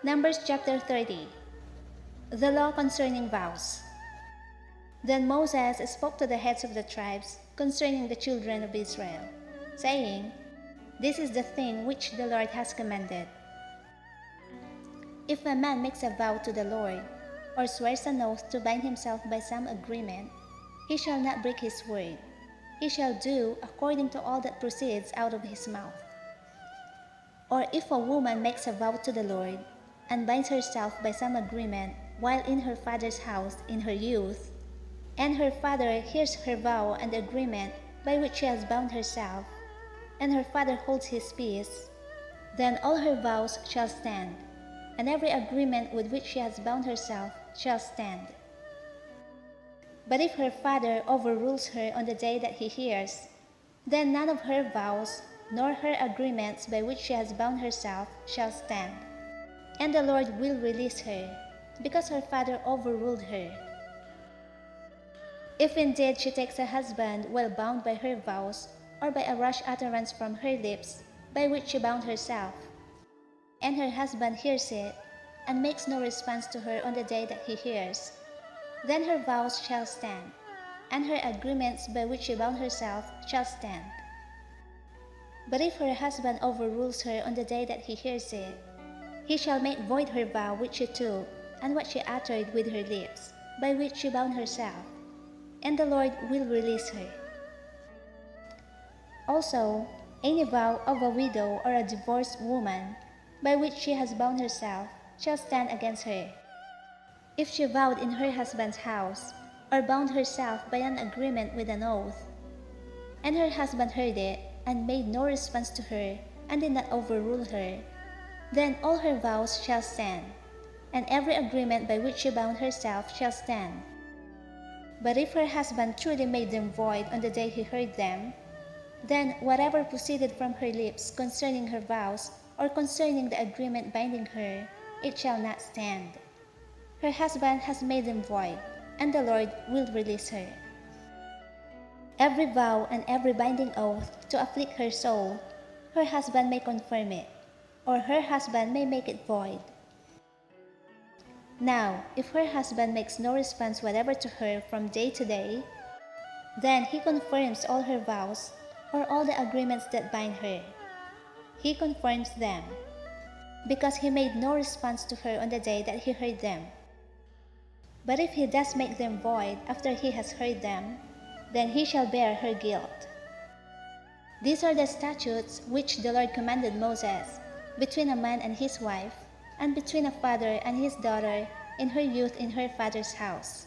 Numbers chapter 30. The law concerning vows. Then Moses spoke to the heads of the tribes concerning the children of Israel, saying, This is the thing which the Lord has commanded. If a man makes a vow to the Lord, or swears an oath to bind himself by some agreement, he shall not break his word. He shall do according to all that proceeds out of his mouth. Or if a woman makes a vow to the Lord, and binds herself by some agreement while in her father's house in her youth, and her father hears her vow and agreement by which she has bound herself, and her father holds his peace, then all her vows shall stand, and every agreement with which she has bound herself shall stand. But if her father overrules her on the day that he hears, then none of her vows nor her agreements by which she has bound herself shall stand, and the Lord will release her, because her father overruled her. If indeed she takes a husband while bound by her vows, or by a rash utterance from her lips by which she bound herself, and her husband hears it, and makes no response to her on the day that he hears, then her vows shall stand, and her agreements by which she bound herself shall stand. But if her husband overrules her on the day that he hears it, he shall make void her vow which she took, and what she uttered with her lips, by which she bound herself, and the Lord will release her. Also, any vow of a widow or a divorced woman, by which she has bound herself, shall stand against her. If she vowed in her husband's house, or bound herself by an agreement with an oath, and her husband heard it, and made no response to her, and did not overrule her, then all her vows shall stand, and every agreement by which she bound herself shall stand. But if her husband truly made them void on the day he heard them, then whatever proceeded from her lips concerning her vows, or concerning the agreement binding her, it shall not stand. Her husband has made them void, and the Lord will release her. Every vow and every binding oath to afflict her soul, her husband may confirm it, or her husband may make it void. Now, if her husband makes no response whatever to her from day to day, then he confirms all her vows, or all the agreements that bind her. He confirms them, because he made no response to her on the day that he heard them. But if he does make them void after he has heard them, then he shall bear her guilt. These are the statutes which the Lord commanded Moses, between a man and his wife, and between a father and his daughter in her youth in her father's house,